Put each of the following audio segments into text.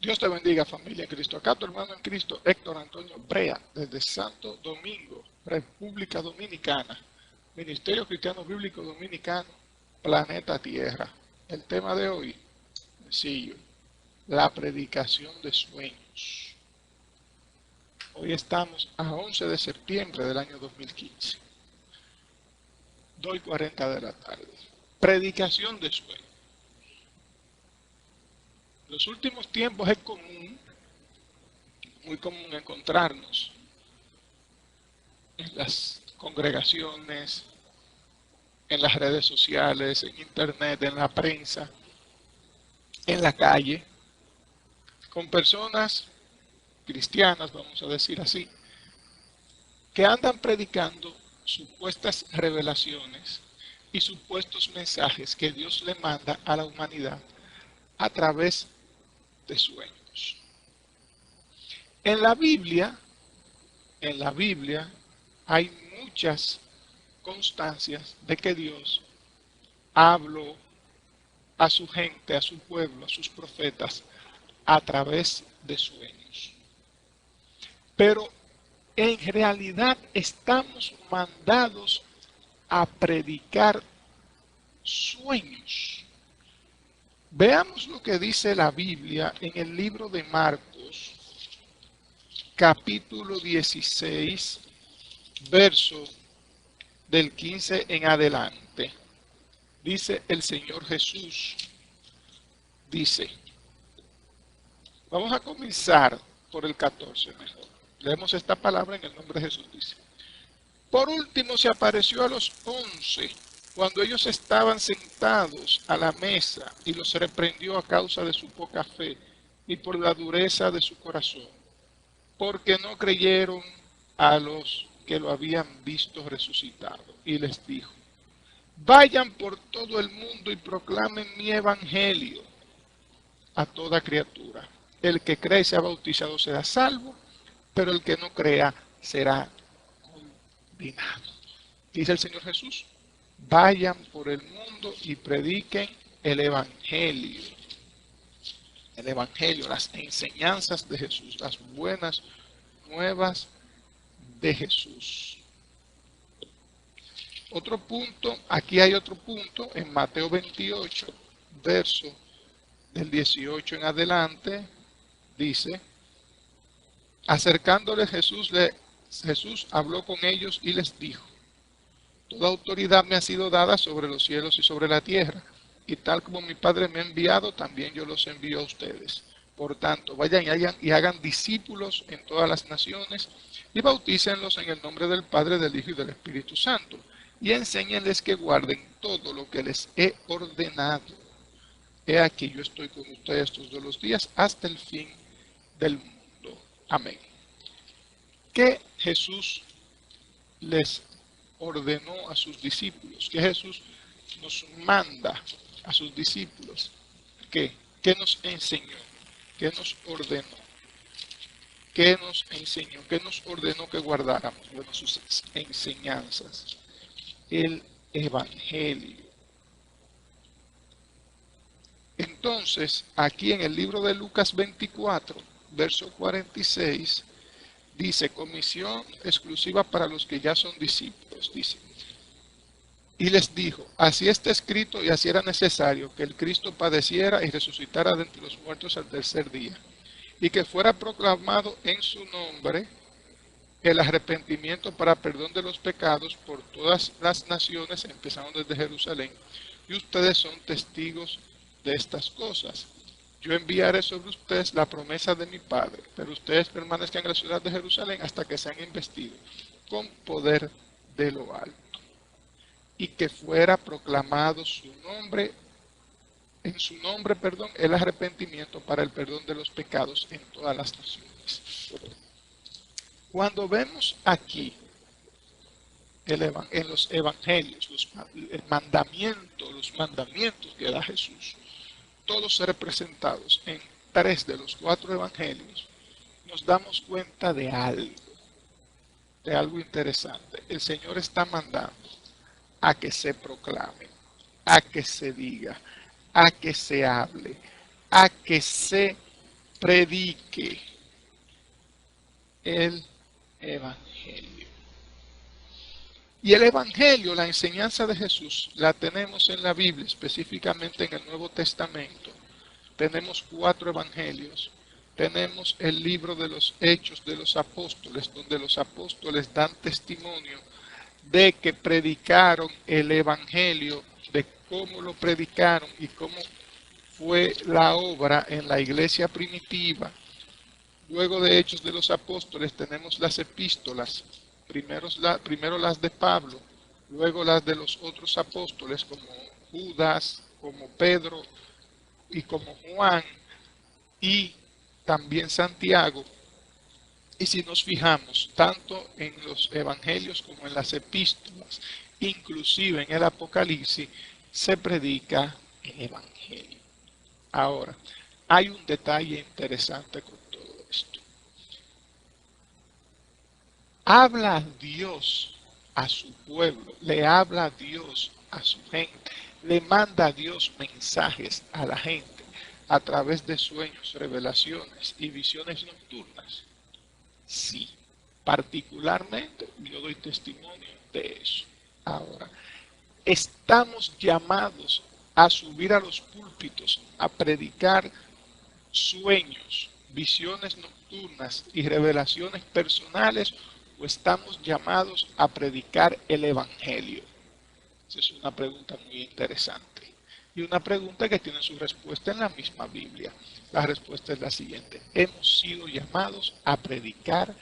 Dios te bendiga, familia en Cristo. Acá tu hermano en Cristo, Héctor Antonio Brea, desde Santo Domingo, República Dominicana, Ministerio Cristiano Bíblico Dominicano, Planeta Tierra. El tema de hoy, sencillo, la predicación de sueños. Hoy estamos a 11 de septiembre del año 2015, 2:40 de la tarde. Predicación de sueños. En los últimos tiempos es muy común encontrarnos en las congregaciones, en las redes sociales, en internet, en la prensa, en la calle, con personas cristianas, vamos a decir así, que andan predicando supuestas revelaciones y supuestos mensajes que Dios le manda a la humanidad a través de sueños. En la Biblia hay muchas constancias de que Dios habló a su gente, a su pueblo, a sus profetas, a través de sueños. Pero en realidad estamos mandados a predicar sueños. Veamos lo que dice la Biblia en el libro de Marcos, capítulo 16, verso del 15 en adelante. Dice el Señor Jesús, vamos a comenzar por el 14 mejor. Leemos esta palabra en el nombre de Jesús, dice. Por último se apareció a los 11 cuando ellos estaban sentados a la mesa y los reprendió a causa de su poca fe y por la dureza de su corazón, porque no creyeron a los que lo habían visto resucitado. Y les dijo, vayan por todo el mundo y proclamen mi evangelio a toda criatura. El que cree y sea bautizado será salvo, pero el que no crea será condenado. Dice el Señor Jesús, vayan por el mundo y prediquen el evangelio. El evangelio, las enseñanzas de Jesús, las buenas nuevas de Jesús. Otro punto, aquí hay otro punto, en Mateo 28, verso del 18 en adelante, dice, acercándole Jesús habló con ellos y les dijo, toda autoridad me ha sido dada sobre los cielos y sobre la tierra, y tal como mi Padre me ha enviado, también yo los envío a ustedes. Por tanto, vayan y hagan discípulos en todas las naciones y bautícenlos en el nombre del Padre, del Hijo y del Espíritu Santo, y enséñenles que guarden todo lo que les he ordenado. He aquí, yo estoy con ustedes todos los días hasta el fin del mundo. Amén. ¿Qué Jesús les ordenó a sus discípulos? ¿Qué Jesús nos manda a sus discípulos? ¿Qué nos enseñó? ¿Qué nos ordenó? ¿Qué nos enseñó? ¿Qué nos ordenó que guardáramos? Bueno, sus enseñanzas. El Evangelio. Entonces, aquí en el libro de Lucas 24, verso 46, dice, comisión exclusiva para los que ya son discípulos, dice. Y les dijo, así está escrito y así era necesario que el Cristo padeciera y resucitara de entre los muertos al tercer día, y que fuera proclamado en su nombre el arrepentimiento para perdón de los pecados por todas las naciones, empezando desde Jerusalén, y ustedes son testigos de estas cosas. Yo enviaré sobre ustedes la promesa de mi Padre, pero ustedes permanezcan en la ciudad de Jerusalén hasta que sean investidos con poder de lo alto. Y que fuera proclamado en su nombre, el arrepentimiento para el perdón de los pecados en todas las naciones. Cuando vemos aquí en los evangelios, los mandamientos que da Jesús, todos representados en 3 de los 4 evangelios, nos damos cuenta de algo interesante. El Señor está mandando a que se proclame, a que se diga, a que se hable, a que se predique el Evangelio. Y el Evangelio, la enseñanza de Jesús, la tenemos en la Biblia, específicamente en el Nuevo Testamento. Tenemos 4 evangelios. Tenemos el libro de los Hechos de los Apóstoles, donde los apóstoles dan testimonio de que predicaron el Evangelio, de cómo lo predicaron y cómo fue la obra en la iglesia primitiva. Luego de Hechos de los Apóstoles tenemos las epístolas, primero las de Pablo, luego las de los otros apóstoles como Judas, como Pedro y como Juan y también Santiago. Y si nos fijamos, tanto en los evangelios como en las epístolas, inclusive en el Apocalipsis, se predica el Evangelio. Ahora, hay un detalle interesante con todo esto. Habla Dios a su pueblo, le habla Dios a su gente, le manda a Dios mensajes a la gente a través de sueños, revelaciones y visiones nocturnas. Sí, particularmente yo doy testimonio de eso. Ahora, estamos llamados a subir a los púlpitos, a predicar sueños, visiones nocturnas y revelaciones personales, o estamos llamados a predicar el Evangelio. Esa es una pregunta muy interesante. Y una pregunta que tiene su respuesta en la misma Biblia. La respuesta es la siguiente. Hemos sido llamados a predicar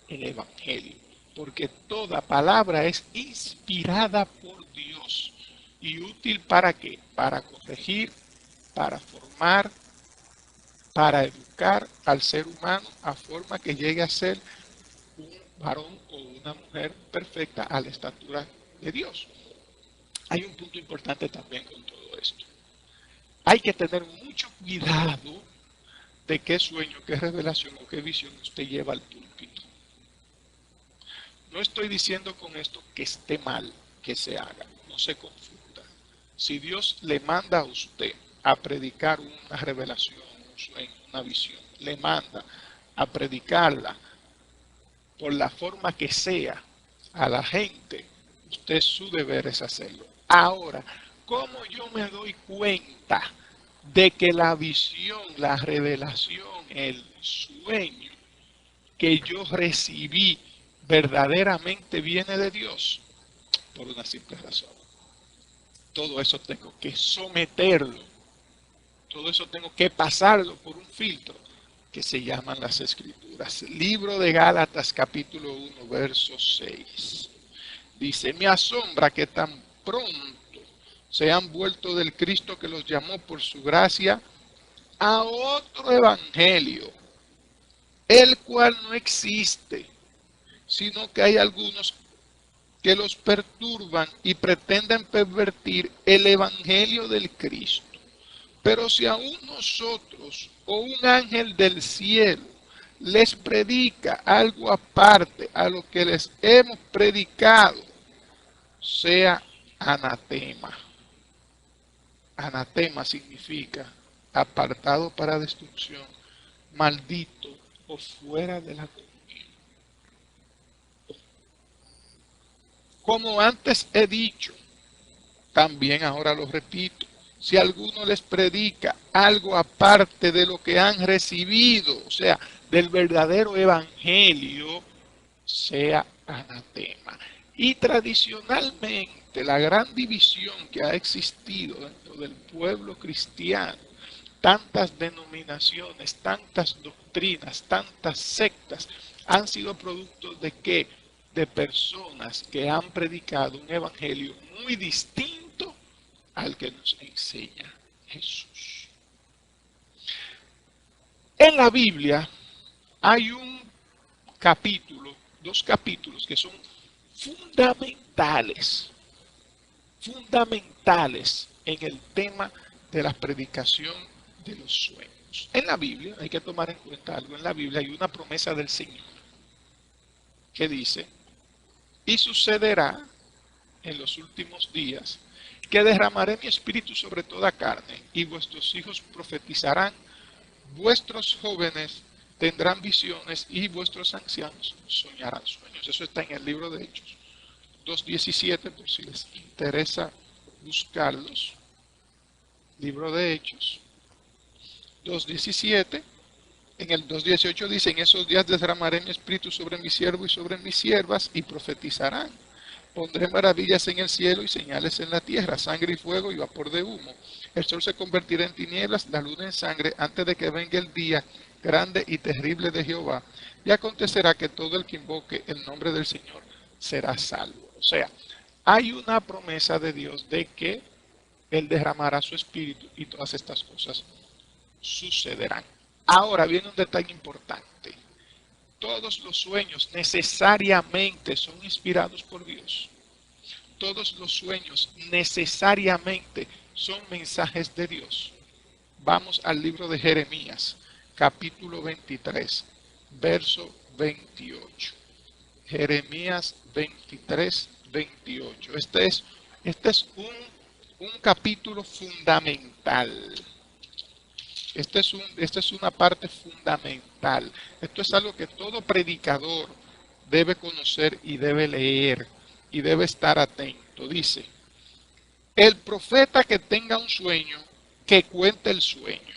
el Evangelio, porque toda palabra es inspirada por Dios y útil ¿para qué? Para corregir, para formar, para educar al ser humano a forma que llegue a ser un varón o una mujer perfecta a la estatura de Dios. Hay un punto importante también con todo esto. Hay que tener mucho cuidado de qué sueño, qué revelación o qué visión usted lleva al púlpito. No estoy diciendo con esto que esté mal que se haga, no se confunda. Si Dios le manda a usted a predicar una revelación, un sueño, una visión, le manda a predicarla por la forma que sea a la gente, usted su deber es hacerlo. Ahora, ¿cómo yo me doy cuenta de que la visión, la revelación, el sueño que yo recibí verdaderamente viene de Dios? Por una simple razón. Todo eso tengo que someterlo. Todo eso tengo que pasarlo por un filtro que se llaman las Escrituras. Libro de Gálatas capítulo 1, verso 6. Dice, me asombra que tan pronto se han vuelto del Cristo que los llamó por su gracia a otro evangelio, el cual no existe, sino que hay algunos que los perturban y pretenden pervertir el evangelio del Cristo. Pero si aún nosotros o un ángel del cielo les predica algo aparte a lo que les hemos predicado, sea anatema. Anatema significa apartado para destrucción, maldito o fuera de la comunión. Como antes he dicho, también ahora lo repito, si alguno les predica algo aparte de lo que han recibido, o sea, del verdadero evangelio, sea anatema. Y tradicionalmente la gran división que ha existido dentro del pueblo cristiano, tantas denominaciones, tantas doctrinas, tantas sectas, han sido producto de qué? De personas que han predicado un evangelio muy distinto al que nos enseña Jesús. En la Biblia hay un capítulo, 2 capítulos que son fundamentales en el tema de la predicación de los sueños. En la Biblia hay que tomar en cuenta algo. En la Biblia hay una promesa del Señor que dice, y sucederá en los últimos días que derramaré mi espíritu sobre toda carne y vuestros hijos profetizarán, vuestros jóvenes tendrán visiones y vuestros ancianos soñarán sueños. Eso está en el libro de Hechos 2:17, por si les interesa buscarlos. Libro de Hechos 2:17. En el 2:18 dice: en esos días derramaré mi espíritu sobre mi siervo y sobre mis siervas, y profetizarán. Pondré maravillas en el cielo y señales en la tierra, sangre y fuego y vapor de humo. El sol se convertirá en tinieblas, la luna en sangre, antes de que venga el día grande y terrible de Jehová. Y acontecerá que todo el que invoque el nombre del Señor será salvo. O sea, hay una promesa de Dios de que Él derramará su espíritu y todas estas cosas sucederán. Ahora viene un detalle importante. Todos los sueños necesariamente son inspirados por Dios. Todos los sueños necesariamente son mensajes de Dios. Vamos al libro de Jeremías, capítulo 23, verso 28. Jeremías 23, 28. Este es un capítulo fundamental. Esta es una parte fundamental. Esto es algo que todo predicador debe conocer y debe leer y debe estar atento. Dice: el profeta que tenga un sueño, que cuente el sueño.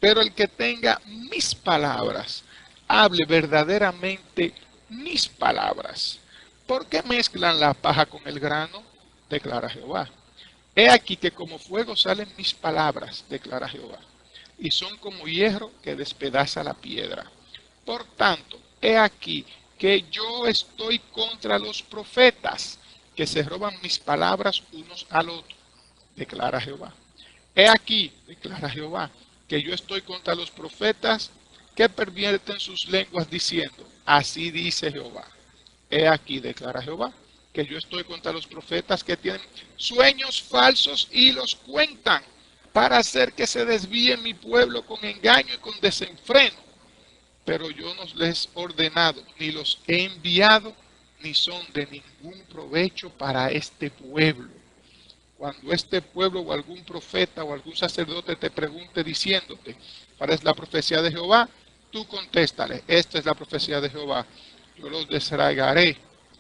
Pero el que tenga mis palabras, hable verdaderamente mis palabras. ¿Por qué mezclan la paja con el grano? Declara Jehová. He aquí que como fuego salen mis palabras, declara Jehová, y son como hierro que despedaza la piedra. Por tanto, he aquí que yo estoy contra los profetas que se roban mis palabras unos al otro, declara Jehová. He aquí, declara Jehová, que yo estoy contra los profetas que pervierten sus lenguas diciendo: así dice Jehová. He aquí, declara Jehová, que yo estoy contra los profetas que tienen sueños falsos y los cuentan, para hacer que se desvíe mi pueblo con engaño y con desenfreno. Pero yo no les he ordenado, ni los he enviado, ni son de ningún provecho para este pueblo. Cuando este pueblo o algún profeta o algún sacerdote te pregunte diciéndote: ¿cuál es la profecía de Jehová?, tú contéstale: esta es la profecía de Jehová. Yo los desarraigaré,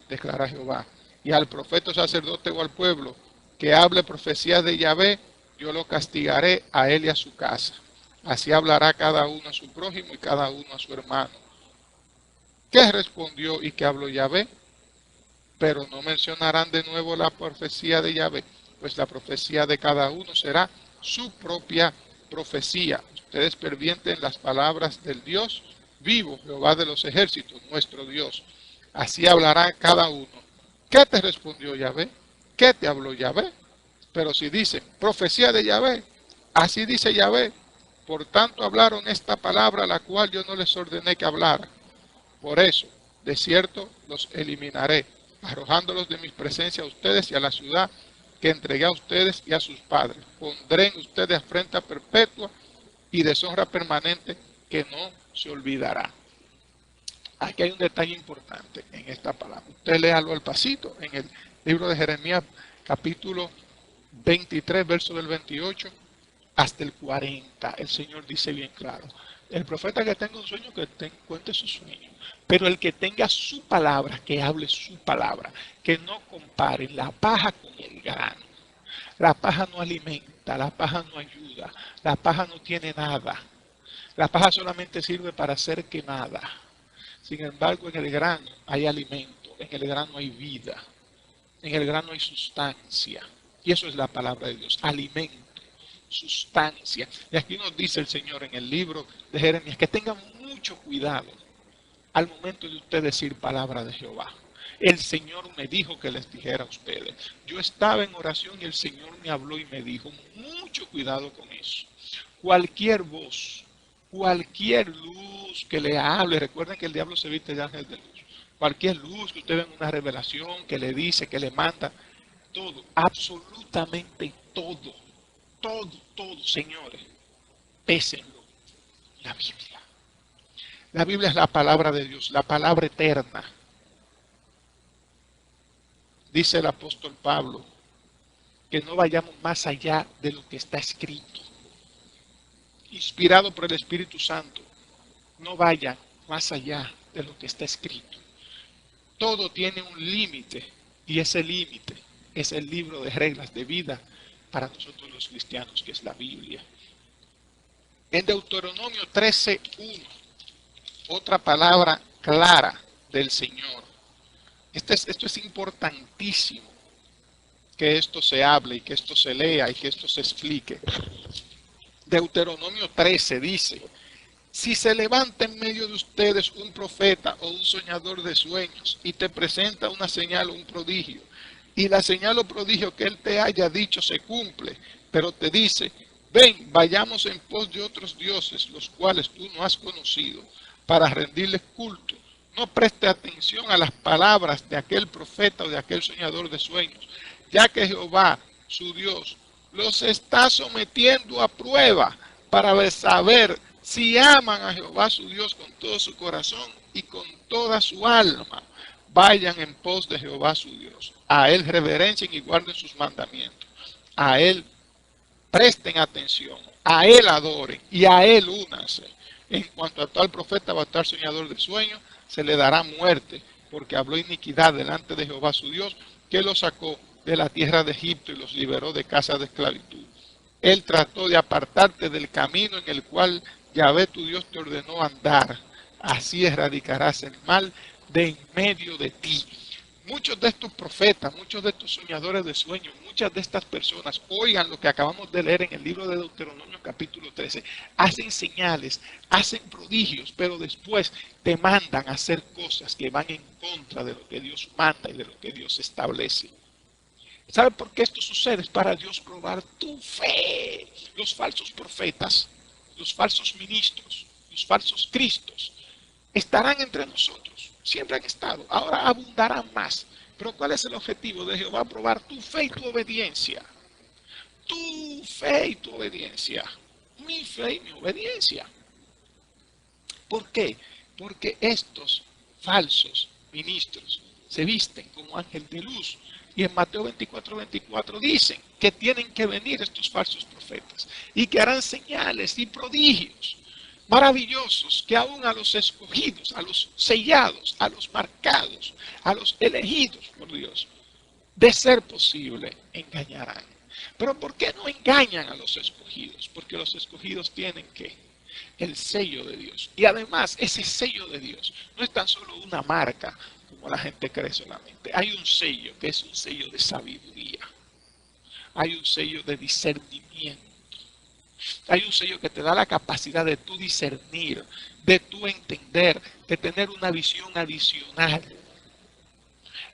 declara Jehová. Y al profeta o sacerdote o al pueblo que hable profecía de Yahvé, yo lo castigaré a él y a su casa. Así hablará cada uno a su prójimo y cada uno a su hermano. ¿Qué respondió y qué habló Yahvé? Pero no mencionarán de nuevo la profecía de Yahvé, pues la profecía de cada uno será su propia profecía. Ustedes pervienten las palabras del Dios vivo, Jehová de los ejércitos, nuestro Dios. Así hablará cada uno. ¿Qué te respondió Yahvé? ¿Qué te habló Yahvé? Pero si dicen profecía de Yahvé, así dice Yahvé, por tanto hablaron esta palabra, la cual yo no les ordené que hablaran. Por eso, de cierto, los eliminaré, arrojándolos de mi presencia a ustedes y a la ciudad que entregué a ustedes y a sus padres. Pondré en ustedes afrenta perpetua y deshonra permanente que no se olvidará. Aquí hay un detalle importante en esta palabra. Usted léalo al pasito en el libro de Jeremías, capítulo 23, verso del 28 hasta el 40. El Señor dice bien claro: el profeta que tenga un sueño, que cuente su sueño. Pero el que tenga su palabra, que hable su palabra. Que no compare la paja con el grano. La paja no alimenta, la paja no ayuda, la paja no tiene nada. La paja solamente sirve para ser quemada. Sin embargo, en el grano hay alimento, en el grano hay vida, en el grano hay sustancia. Y eso es la palabra de Dios: alimento, sustancia. Y aquí nos dice el Señor en el libro de Jeremías que tengan mucho cuidado al momento de usted decir palabra de Jehová. El Señor me dijo que les dijera a ustedes. Yo estaba en oración y el Señor me habló y me dijo: mucho cuidado con eso. Cualquier voz, cualquier luz que le hable, recuerden que el diablo se viste de ángel de luz. Cualquier luz que usted ve en una revelación, que le dice, que le manda, todo, absolutamente todo, todo, señores, pésenlo. La Biblia. La Biblia es la palabra de Dios, la palabra eterna. Dice el apóstol Pablo que no vayamos más allá de lo que está escrito. inspirado por el Espíritu Santo, no vaya más allá de lo que está escrito. Todo tiene un límite y ese límite es el libro de reglas de vida para nosotros los cristianos, que es la Biblia. En Deuteronomio 13:1, otra palabra clara del Señor. Esto es importantísimo, que esto se hable y que esto se lea y que esto se explique. Deuteronomio 13 dice: si se levanta en medio de ustedes un profeta o un soñador de sueños y te presenta una señal o un prodigio, y la señal o prodigio que él te haya dicho se cumple, pero te dice: ven, vayamos en pos de otros dioses, los cuales tú no has conocido, para rendirles culto, no preste atención a las palabras de aquel profeta o de aquel soñador de sueños, ya que Jehová, su Dios, los está sometiendo a prueba para saber si aman a Jehová su Dios con todo su corazón y con toda su alma. Vayan en pos de Jehová su Dios. A Él reverencien y guarden sus mandamientos. A Él presten atención. A Él adoren y a Él únanse. En cuanto a tal profeta o a tal soñador de sueños, se le dará muerte, porque habló iniquidad delante de Jehová su Dios, que los sacó de la tierra de Egipto y los liberó de casa de esclavitud. Él trató de apartarte del camino en el cual Yahvé tu Dios te ordenó andar. Así erradicarás el mal de en medio de ti. Muchos de estos profetas, muchos de estos soñadores de sueños, muchas de estas personas, oigan lo que acabamos de leer en el libro de Deuteronomio capítulo 13, hacen señales, hacen prodigios, pero después te mandan a hacer cosas que van en contra de lo que Dios manda y de lo que Dios establece. ¿Sabe por qué esto sucede? Es para Dios probar tu fe. Los falsos profetas, los falsos ministros, los falsos cristos estarán entre nosotros. Siempre han estado. Ahora abundarán más. Pero ¿cuál es el objetivo de Jehová? Probar tu fe y tu obediencia. Tu fe y tu obediencia. Mi fe y mi obediencia. ¿Por qué? Porque estos falsos ministros se visten como ángel de luz. Y en Mateo 24:24 dicen que tienen que venir estos falsos profetas y que harán señales y prodigios maravillosos que aún a los escogidos, a los sellados, a los marcados, a los elegidos por Dios, de ser posible, engañarán. Pero ¿por qué no engañan a los escogidos? Porque los escogidos tienen que el sello de Dios. Y además, ese sello de Dios no es tan solo una marca, como la gente cree solamente. Hay un sello que es un sello de sabiduría. Hay un sello de discernimiento. Hay un sello que te da la capacidad de tú discernir, de tú entender, de tener una visión adicional.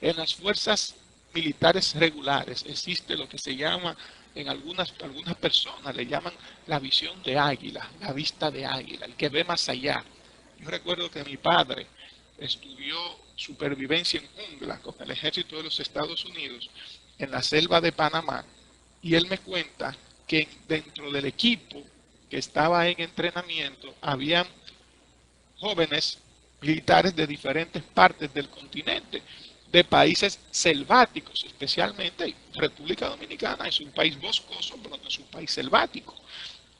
En las fuerzas militares regulares existe lo que se llama, en algunas personas le llaman la visión de águila, la vista de águila, el que ve más allá. Yo recuerdo que mi padre estudió supervivencia en jungla con el ejército de los Estados Unidos en la selva de Panamá, y él me cuenta que dentro del equipo que estaba en entrenamiento habían jóvenes militares de diferentes partes del continente, de países selváticos, especialmente República Dominicana es un país boscoso, pero no es un país selvático.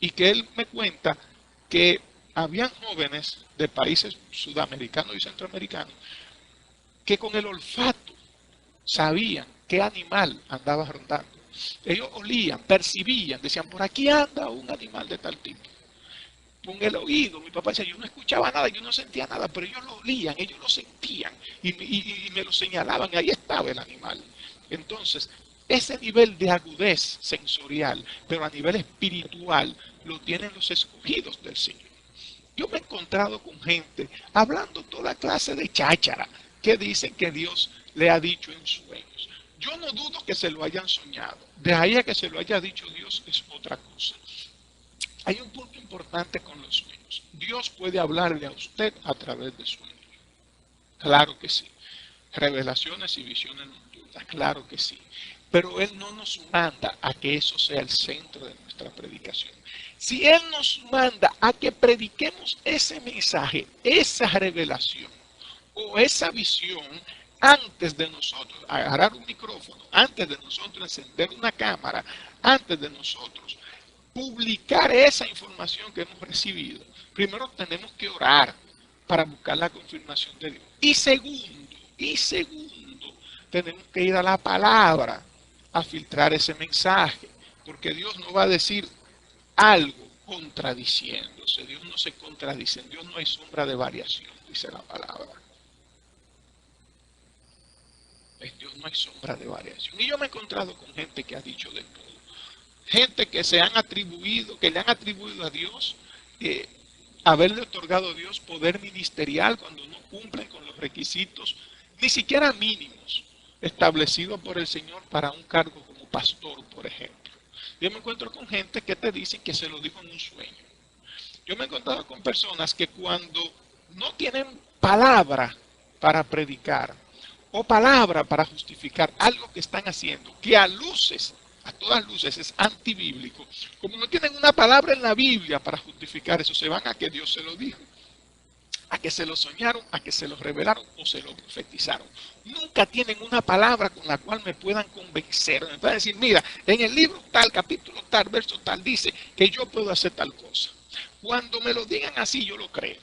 Y que él me cuenta que habían jóvenes de países sudamericanos y centroamericanos que con el olfato sabían qué animal andaba rondando. Ellos olían, percibían, decían, por aquí anda un animal de tal tipo. Con el oído, mi papá decía, yo no escuchaba nada, yo no sentía nada, pero ellos lo olían, ellos lo sentían y me lo señalaban, y ahí estaba el animal. Entonces, ese nivel de agudez sensorial, pero a nivel espiritual, lo tienen los escogidos del Señor. Yo me he encontrado con gente hablando toda clase de cháchara que dicen que Dios le ha dicho en sueños. Yo no dudo que se lo hayan soñado. De ahí a que se lo haya dicho Dios es otra cosa. Hay un punto importante con los sueños. Dios puede hablarle a usted a través de sueños. Claro que sí. Revelaciones y visiones nocturnas, claro que sí. Pero Él no nos manda a que eso sea el centro de nuestra predicación. Si Él nos manda a que prediquemos ese mensaje, esa revelación o esa visión, antes de nosotros agarrar un micrófono, antes de nosotros encender una cámara, antes de nosotros publicar esa información que hemos recibido, primero tenemos que orar para buscar la confirmación de Dios. Y segundo, tenemos que ir a la palabra a filtrar ese mensaje, porque Dios no va a decir algo contradiciéndose. Dios no se contradice, en Dios no hay sombra de variación, dice la palabra. En Dios no hay sombra de variación. Y yo me he encontrado con gente que ha dicho de todo. Gente que se han atribuido, que le han atribuido a Dios, haberle otorgado a Dios poder ministerial cuando no cumplen con los requisitos, ni siquiera mínimos, establecidos por el Señor para un cargo como pastor, por ejemplo. Yo me encuentro con gente que te dicen que se lo dijo en un sueño. Yo me he encontrado con personas que cuando no tienen palabra para predicar o palabra para justificar algo que están haciendo, que a todas luces es antibíblico, como no tienen una palabra en la Biblia para justificar eso, se van a que Dios se lo dijo, a que se lo soñaron, a que se lo revelaron o se lo profetizaron. Nunca tienen una palabra con la cual me puedan convencer. Me pueden decir, mira, en el libro tal, capítulo tal, verso tal, dice que yo puedo hacer tal cosa. Cuando me lo digan así, yo lo creo.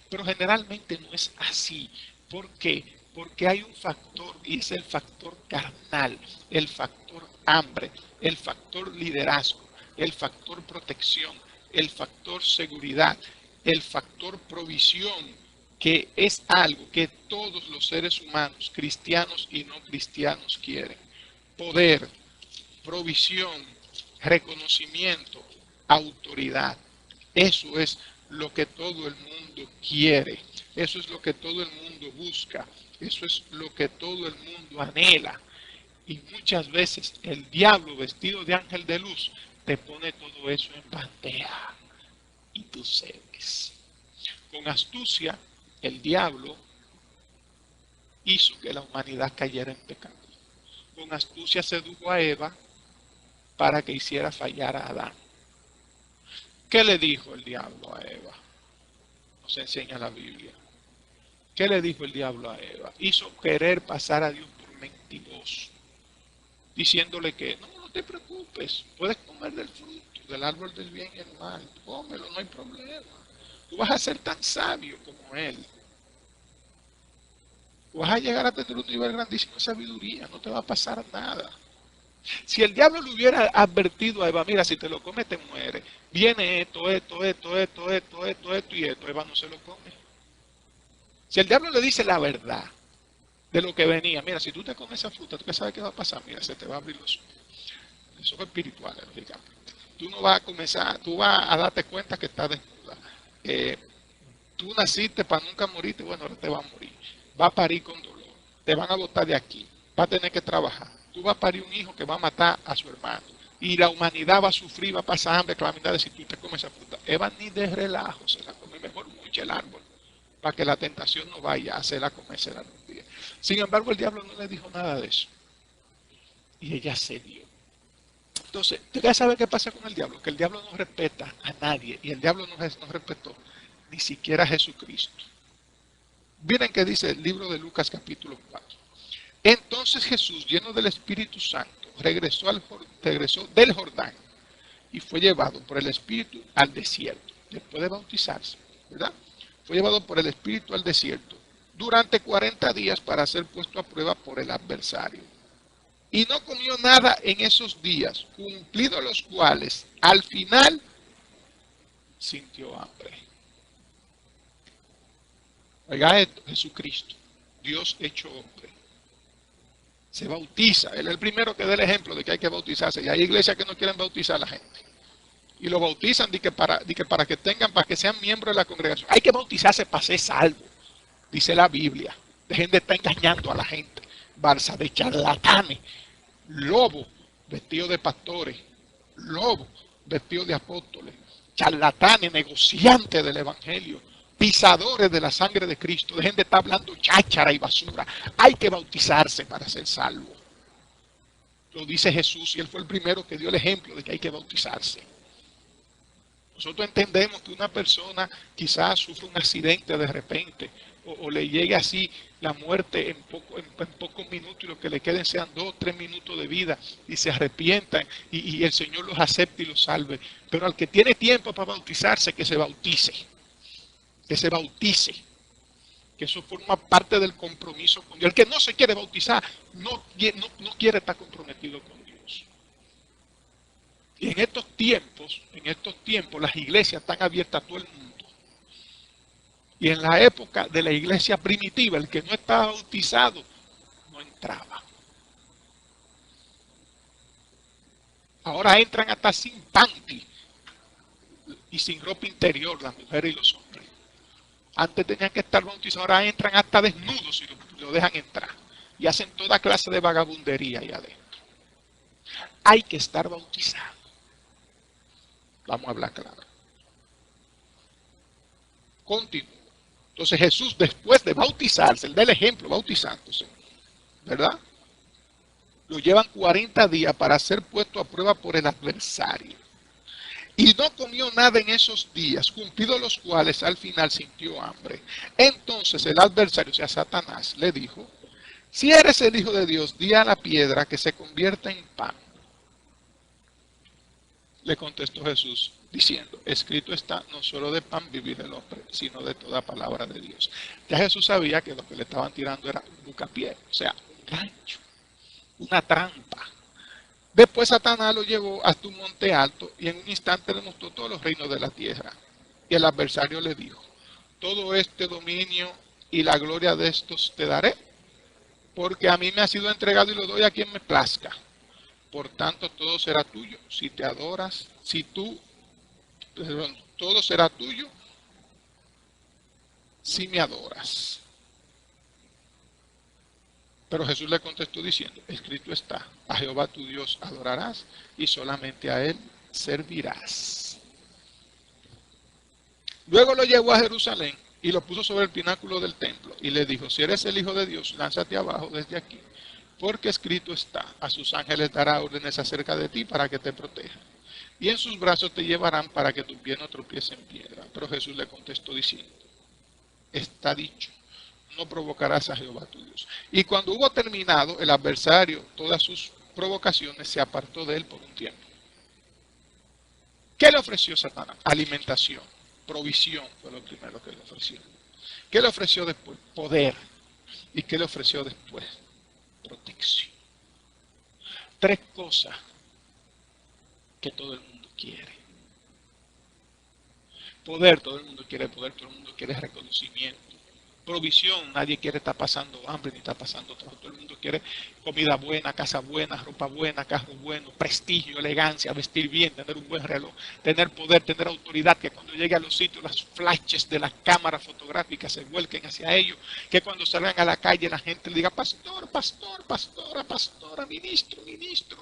Pero generalmente no es así. ¿Por qué? Porque hay un factor, y es el factor carnal, el factor hambre, el factor liderazgo, el factor protección, el factor seguridad, el factor provisión, que es algo que todos los seres humanos, cristianos y no cristianos, quieren. Poder, provisión, reconocimiento, autoridad. Eso es lo que todo el mundo quiere. Eso es lo que todo el mundo busca. Eso es lo que todo el mundo anhela. Y muchas veces el diablo vestido de ángel de luz te pone todo eso en bandeja. Y tú cedes. Con astucia, el diablo hizo que la humanidad cayera en pecado. Con astucia sedujo a Eva para que hiciera fallar a Adán. ¿Qué le dijo el diablo a Eva? Nos enseña la Biblia. ¿Qué le dijo el diablo a Eva? Hizo querer pasar a Dios por mentiroso, diciéndole que no te preocupes, puedes comer del fruto, del árbol del bien y el mal, cómelo, no hay problema. Tú vas a ser tan sabio como Él. Tú vas a llegar a tener un nivel grandísimo de sabiduría, no te va a pasar nada. Si el diablo le hubiera advertido a Eva, mira, si te lo comes te mueres, viene esto y esto, Eva no se lo come. Si el diablo le dice la verdad de lo que venía, mira, si tú te comes esa fruta, ¿tú qué sabes qué va a pasar? Mira, se te va a abrir los ojos. Eso es espiritual, lógicamente. Tú no vas a comenzar, tú vas a darte cuenta que estás desnuda. Tú naciste para nunca morirte, bueno, ahora te vas a morir. Va a parir con dolor. Te van a botar de aquí. Va a tener que trabajar. Tú vas a parir un hijo que va a matar a su hermano. Y la humanidad va a sufrir, va a pasar hambre, calamidades si tú te comes esa fruta. Eva ni de relajo se la come, mejor mucho el árbol, para que la tentación no vaya a hacerla comerse algún día. Sin embargo, el diablo no le dijo nada de eso. Y ella cedió. Entonces, ¿tú ya sabes qué pasa con el diablo? Que el diablo no respeta a nadie. Y el diablo no respetó ni siquiera a Jesucristo. Miren qué dice el libro de Lucas capítulo 4. Entonces Jesús, lleno del Espíritu Santo, regresó del Jordán y fue llevado por el Espíritu al desierto, después de bautizarse, ¿verdad? Fue llevado por el Espíritu al desierto durante 40 días para ser puesto a prueba por el adversario. Y no comió nada en esos días, cumplidos los cuales, al final, sintió hambre. Oiga esto, Jesucristo, Dios hecho hombre, se bautiza. Él es el primero que da el ejemplo de que hay que bautizarse. Y hay iglesias que no quieren bautizar a la gente. Y lo bautizan para que sean miembros de la congregación. Hay que bautizarse para ser salvo, dice la Biblia. Dejen de estar engañando a la gente. Balsa de charlatanes, lobos vestidos de pastores, lobos vestidos de apóstoles, charlatanes, negociantes del evangelio, pisadores de la sangre de Cristo. Dejen de estar hablando cháchara y basura. Hay que bautizarse para ser salvo. Lo dice Jesús y Él fue el primero que dio el ejemplo de que hay que bautizarse. Nosotros entendemos que una persona quizás sufre un accidente de repente o le llegue así la muerte en pocos minutos y lo que le queden sean 2 o 3 minutos de vida y se arrepientan y el Señor los acepte y los salve. Pero al que tiene tiempo para bautizarse, que se bautice, que se bautice, que eso forma parte del compromiso con Dios. El que no se quiere bautizar no quiere estar comprometido con Dios. Y en estos tiempos las iglesias están abiertas a todo el mundo. Y en la época de la iglesia primitiva, el que no estaba bautizado no entraba. Ahora entran hasta sin panty y sin ropa interior, las mujeres y los hombres. Antes tenían que estar bautizados, ahora entran hasta desnudos y lo dejan entrar. Y hacen toda clase de vagabundería ahí adentro. Hay que estar bautizado. Vamos a hablar claro. Continúo. Entonces Jesús, después de bautizarse, él da el ejemplo bautizándose, ¿verdad? Lo llevan 40 días para ser puesto a prueba por el adversario. Y no comió nada en esos días, cumplidos los cuales al final sintió hambre. Entonces el adversario, o sea, Satanás, le dijo: si eres el Hijo de Dios, di a la piedra que se convierta en pan. Le contestó Jesús diciendo: escrito está, no solo de pan vivir el hombre, sino de toda palabra de Dios. Ya Jesús sabía que lo que le estaban tirando era un bucapié, o sea, un gancho, una trampa. Después Satanás lo llevó hasta un monte alto y en un instante le mostró todos los reinos de la tierra. Y el adversario le dijo: todo este dominio y la gloria de estos te daré, porque a mí me ha sido entregado y lo doy a quien me plazca. Por tanto, todo será tuyo si te adoras, todo será tuyo si me adoras. Pero Jesús le contestó diciendo: escrito está, a Jehová tu Dios adorarás y solamente a él servirás. Luego lo llevó a Jerusalén y lo puso sobre el pináculo del templo y le dijo: si eres el Hijo de Dios, lánzate abajo desde aquí, porque escrito está, a sus ángeles dará órdenes acerca de ti para que te protejan, y en sus brazos te llevarán para que tu pie no tropiece en piedra. Pero Jesús le contestó diciendo: está dicho, no provocarás a Jehová tu Dios. Y cuando hubo terminado, el adversario todas sus provocaciones, se apartó de él por un tiempo. ¿Qué le ofreció Satanás? Alimentación, provisión fue lo primero que le ofreció. ¿Qué le ofreció después? Poder. ¿Y qué le ofreció después? Protección. 3 cosas que todo el mundo quiere. Poder, todo el mundo quiere poder, todo el mundo quiere reconocimiento. Provisión, nadie quiere estar pasando hambre ni estar pasando trabajo. Todo el mundo quiere comida buena, casa buena, ropa buena, carro bueno, prestigio, elegancia, vestir bien, tener un buen reloj, tener poder, tener autoridad, que cuando llegue a los sitios las flashes de las cámaras fotográficas se vuelquen hacia ellos, que cuando salgan a la calle la gente le diga: pastor, pastor, pastora, pastora, ministro, ministro.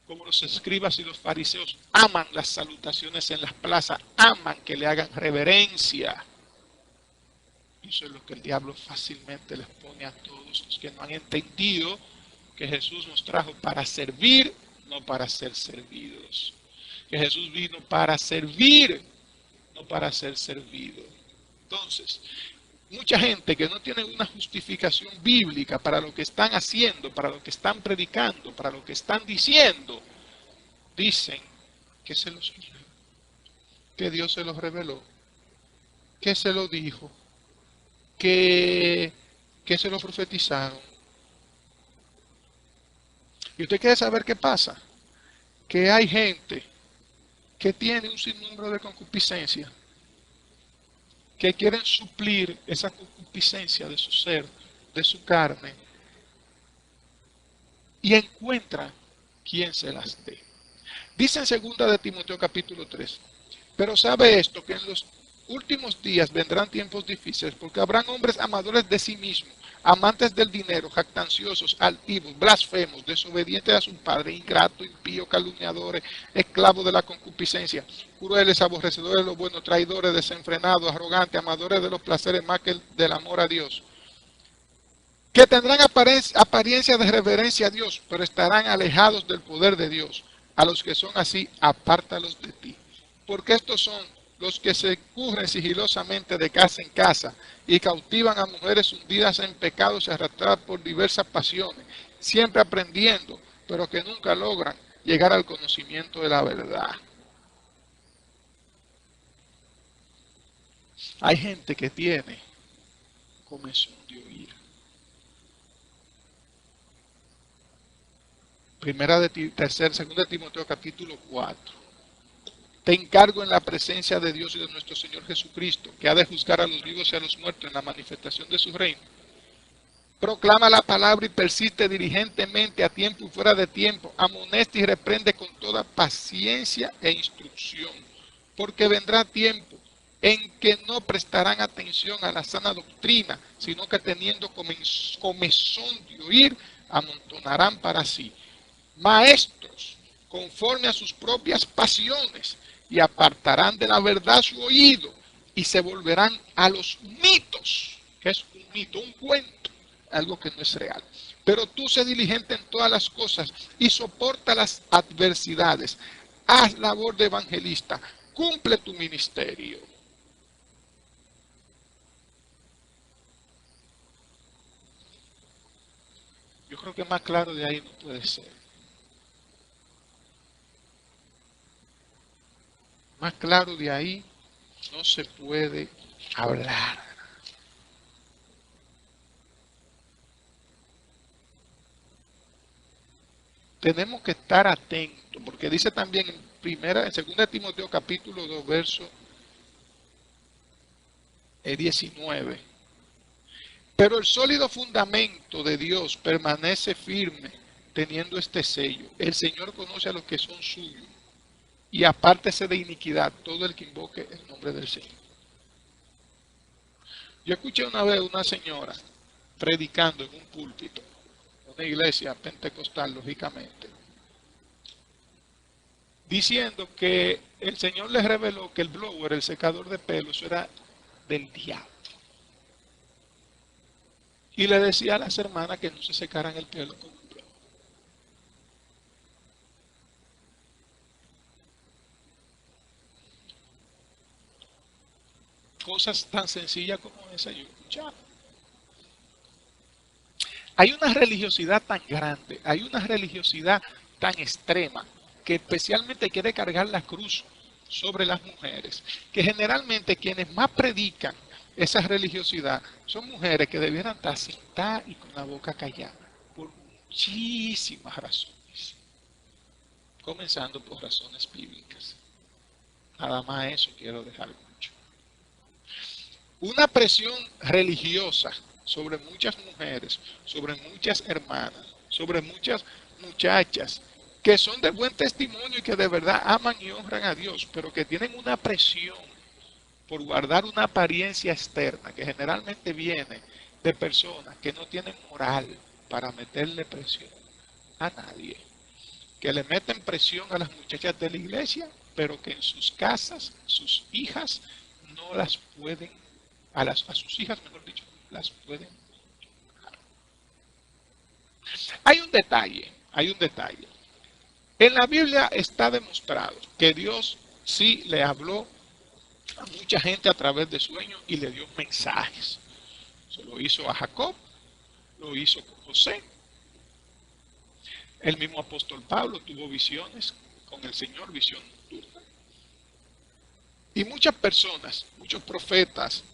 Como los escribas y los fariseos aman las salutaciones en las plazas, aman que le hagan reverencia. Eso es lo que el diablo fácilmente les pone a todos los que no han entendido que Jesús nos trajo para servir, no para ser servidos. Que Jesús vino para servir, no para ser servido. Entonces, mucha gente que no tiene una justificación bíblica para lo que están haciendo, para lo que están predicando, para lo que están diciendo, dicen que se los soñó, que Dios se los reveló, que se lo dijo, que se lo profetizaron. Y usted quiere saber qué pasa, que hay gente que tiene un sinnúmero de concupiscencia, que quieren suplir esa concupiscencia de su ser, de su carne, y encuentran quien se las dé. Dice en 2 de Timoteo capítulo 3: pero sabe esto, que en los últimos días vendrán tiempos difíciles, porque habrán hombres amadores de sí mismos, amantes del dinero, jactanciosos, altivos, blasfemos, desobedientes a su padre, ingratos, impíos, calumniadores, esclavos de la concupiscencia, crueles, aborrecedores de lo bueno, traidores, desenfrenados, arrogantes, amadores de los placeres más que del amor a Dios, que tendrán apariencia de reverencia a Dios, pero estarán alejados del poder de Dios. A los que son así, apártalos de ti, porque estos son los que se curren sigilosamente de casa en casa y cautivan a mujeres hundidas en pecados y arrastradas por diversas pasiones, siempre aprendiendo, pero que nunca logran llegar al conocimiento de la verdad. Hay gente que tiene comezón de oír. Segunda de Timoteo capítulo 4. Te encargo en la presencia de Dios y de nuestro Señor Jesucristo, que ha de juzgar a los vivos y a los muertos en la manifestación de su reino. Proclama la palabra y persiste diligentemente a tiempo y fuera de tiempo. Amonesta y reprende con toda paciencia e instrucción. Porque vendrá tiempo en que no prestarán atención a la sana doctrina, sino que teniendo comezón de oír, amontonarán para sí maestros conforme a sus propias pasiones y apartarán de la verdad su oído y se volverán a los mitos, que es un mito, un cuento, algo que no es real. Pero tú sé diligente en todas las cosas y soporta las adversidades. Haz labor de evangelista, cumple tu ministerio. Yo creo que más claro de ahí no puede ser. Más claro de ahí no se puede hablar. Tenemos que estar atentos, porque dice también en 2 Timoteo capítulo 2, verso 19. Pero el sólido fundamento de Dios permanece firme, teniendo este sello. El Señor conoce a los que son suyos, y apártese de iniquidad todo el que invoque el nombre del Señor. Yo escuché una vez una señora predicando en un púlpito, una iglesia pentecostal, lógicamente, diciendo que el Señor les reveló que el blower, el secador de pelo, eso era del diablo. Y le decía a las hermanas que no se secaran el pelo con un blower. Cosas tan sencillas como esa yo escuchaba. Hay una religiosidad tan grande, hay una religiosidad tan extrema, que especialmente quiere cargar la cruz sobre las mujeres, que generalmente quienes más predican esa religiosidad son mujeres que debieran estar sentadas y con la boca callada, por muchísimas razones, comenzando por razones bíblicas. Nada más eso quiero dejar mucho. Una presión religiosa sobre muchas mujeres, sobre muchas hermanas, sobre muchas muchachas que son de buen testimonio y que de verdad aman y honran a Dios, pero que tienen una presión por guardar una apariencia externa que generalmente viene de personas que no tienen moral para meterle presión a nadie, que le meten presión a las muchachas de la iglesia, pero que en sus casas, sus hijas no las pueden, a sus hijas, mejor dicho, las pueden. Hay un detalle. En la Biblia está demostrado que Dios sí le habló a mucha gente a través de sueños y le dio mensajes. Se lo hizo a Jacob, lo hizo con José. El mismo apóstol Pablo tuvo visiones con el Señor, visión nocturna. Y muchas personas, muchos profetas,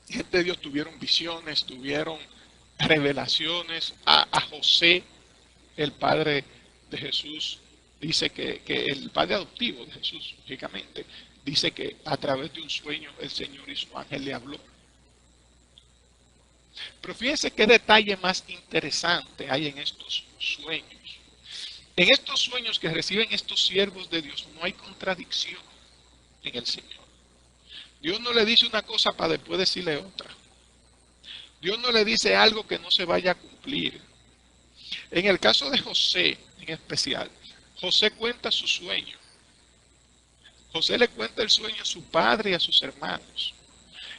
gente de Dios tuvieron visiones, tuvieron revelaciones. A José, el padre de Jesús, dice que el padre adoptivo de Jesús, lógicamente, dice que a través de un sueño el Señor y su ángel le habló. Pero fíjense qué detalle más interesante hay en estos sueños. En estos sueños que reciben estos siervos de Dios no hay contradicción en el Señor. Dios no le dice una cosa para después decirle otra. Dios no le dice algo que no se vaya a cumplir. En el caso de José, en especial, José cuenta su sueño. José le cuenta el sueño a su padre y a sus hermanos.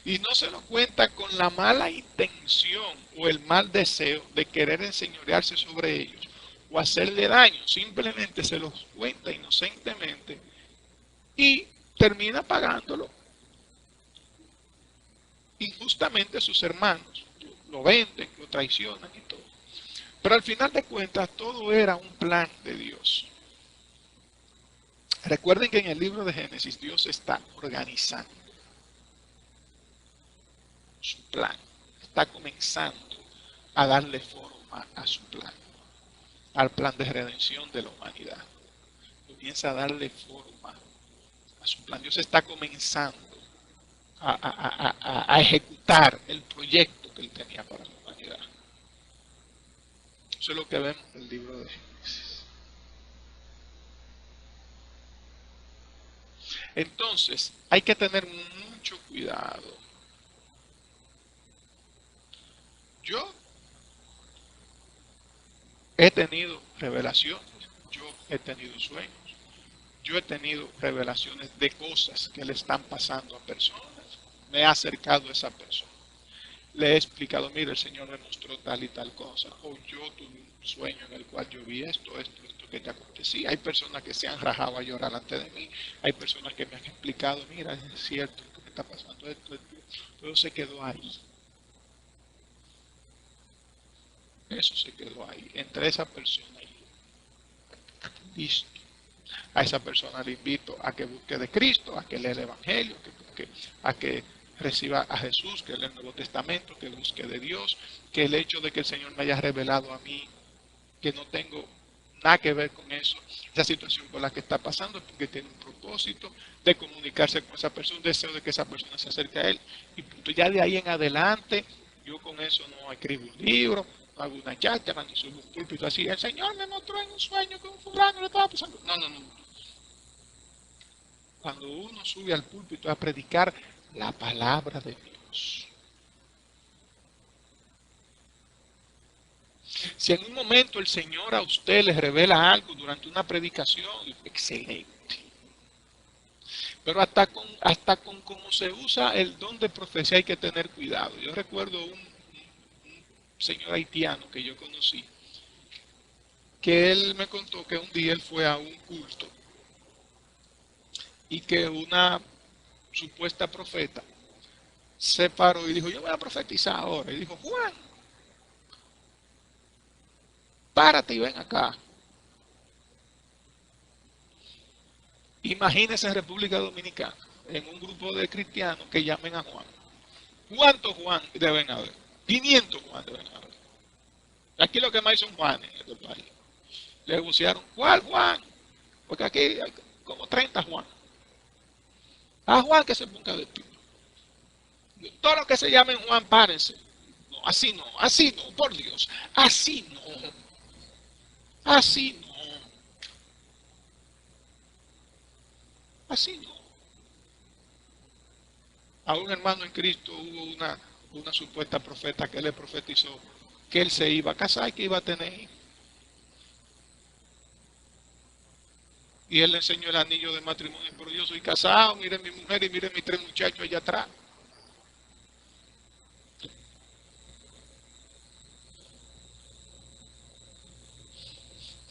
Y no se lo cuenta con la mala intención o el mal deseo de querer enseñorearse sobre ellos o hacerle daño. Simplemente se los cuenta inocentemente y termina pagándolo injustamente sus hermanos. Lo venden, lo traicionan y todo. Pero al final de cuentas, todo era un plan de Dios. Recuerden que en el libro de Génesis Dios está organizando su plan. Está comenzando a darle forma a su plan, al plan de redención de la humanidad. Comienza a darle forma a su plan. Dios está comenzando a ejecutar el proyecto que Él tenía para la humanidad. Eso es lo que vemos en el libro de Génesis. Entonces, hay que tener mucho cuidado. Yo he tenido revelaciones, yo he tenido sueños, yo he tenido revelaciones de cosas que le están pasando a personas. Me he acercado a esa persona. Le he explicado, mire, el Señor me mostró tal y tal cosa. O yo tuve un sueño en el cual yo vi esto que te acontecía. Hay personas que se han rajado a llorar delante de mí. Hay personas que me han explicado, mira, es cierto que me está pasando esto. Todo se quedó ahí. Eso se quedó ahí. Entre esa persona y yo. Listo. A esa persona le invito a que busque de Cristo, a que lea el Evangelio, a que reciba a Jesús, que lea el Nuevo Testamento, que busque de Dios, que el hecho de que el Señor me haya revelado a mí, que no tengo nada que ver con eso, esa situación por la que está pasando, porque tiene un propósito de comunicarse con esa persona, un deseo de que esa persona se acerque a Él, y punto. Ya de ahí en adelante, yo con eso no escribo un libro, no hago una cháchara, ni subo un púlpito así, el Señor me mostró en un sueño que un fulano le estaba pasando. No. Cuando uno sube al púlpito a predicar la palabra de Dios. Si en un momento el Señor a usted le revela algo durante una predicación, excelente. Pero hasta con cómo se usa el don de profecía hay que tener cuidado. Yo recuerdo un señor haitiano que yo conocí, que él me contó que un día él fue a un culto y que una supuesta profeta se paró y dijo, yo voy a profetizar ahora. Y dijo, Juan, párate y ven acá. Imagínense en República Dominicana, en un grupo de cristianos que llamen a Juan. ¿Cuántos Juan deben haber? 500 Juan deben haber. Aquí lo que más son Juan en este país. Le bucearon, ¿cuál Juan? Porque aquí hay como 30 Juan. A Juan que se ponga de pie. Todos los que se llamen Juan, párense. No, así no, por Dios. Así no. Así no. Así no. A un hermano en Cristo hubo una supuesta profeta que le profetizó que él se iba a casar y que iba a tener hijos. Y él le enseñó el anillo de matrimonio, pero yo soy casado, miren mi mujer y miren mis 3 muchachos allá atrás.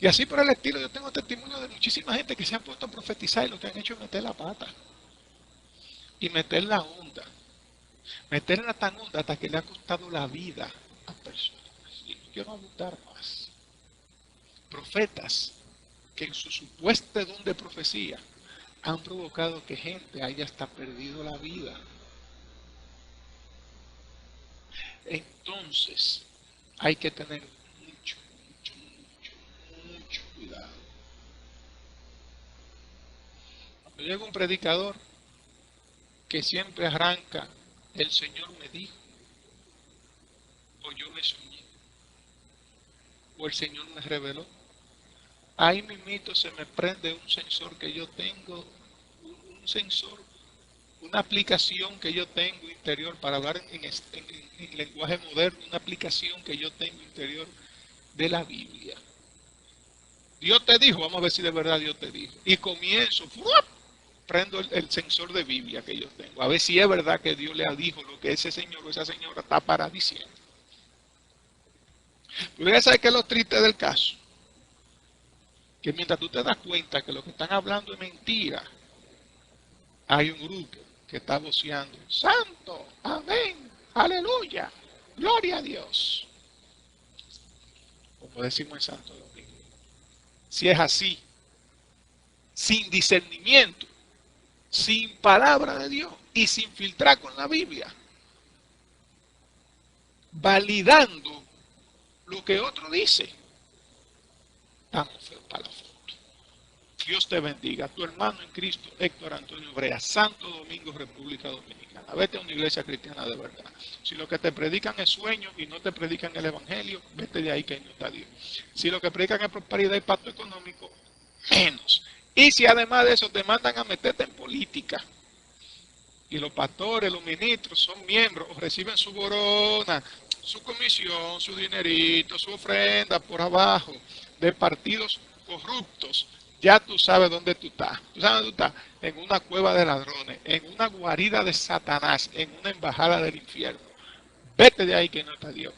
Y así por el estilo, yo tengo testimonio de muchísima gente que se han puesto a profetizar y lo que han hecho es meter la pata. Y meter la onda. Meterla tan honda hasta que le ha costado la vida a personas. Y no quiero abundar más. Profetas que en su supuesto don de profecía han provocado que gente haya hasta perdido la vida. Entonces, hay que tener mucho cuidado. Cuando llega un predicador que siempre arranca, el Señor me dijo, o yo me soñé, o el Señor me reveló, ahí mismito se me prende un sensor que yo tengo, un sensor, una aplicación que yo tengo interior, para hablar en lenguaje moderno, una aplicación que yo tengo interior de la Biblia. Dios te dijo, vamos a ver si de verdad Dios te dijo. Y comienzo, prendo el sensor de Biblia que yo tengo, a ver si es verdad que Dios le dijo lo que ese señor o esa señora está para diciendo. Pero ya sabes que es lo triste del caso, que mientras tú te das cuenta que lo que están hablando es mentira, hay un grupo que está voceando, santo, amén, aleluya, gloria a Dios, como decimos en Santo Domingo. Si es así, sin discernimiento, sin palabra de Dios y sin filtrar con la Biblia, validando lo que otro dice, estamos feos para la foto. Dios te bendiga. Tu hermano en Cristo, Héctor Antonio Brea, Santo Domingo, República Dominicana. Vete a una iglesia cristiana de verdad. Si lo que te predican es sueño y no te predican el evangelio, vete de ahí que no está Dios. Si lo que predican es prosperidad y pacto económico, menos. Y si además de eso te mandan a meterte en política, y los pastores, los ministros son miembros o reciben su borona, su comisión, su dinerito, su ofrenda por abajo de partidos corruptos, ya tú sabes dónde tú estás. Tú sabes dónde tú estás. En una cueva de ladrones, en una guarida de Satanás, en una embajada del infierno. Vete de ahí que no está Dios.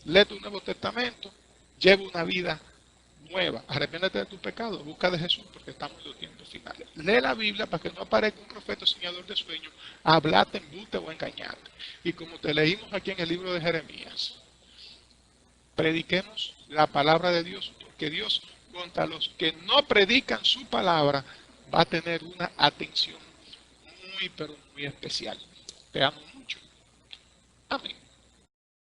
Lee tu Nuevo Testamento, lleva una vida nueva. Arrepiéntete de tu pecado, busca de Jesús porque estamos en los tiempos finales. Lee la Biblia para que no aparezca un profeta soñador de sueños, hablarte, embuste o engañarte. Y como te leímos aquí en el libro de Jeremías, prediquemos la palabra de Dios, porque Dios contra los que no predican su palabra va a tener una atención muy pero muy especial. Te amo mucho. Amén.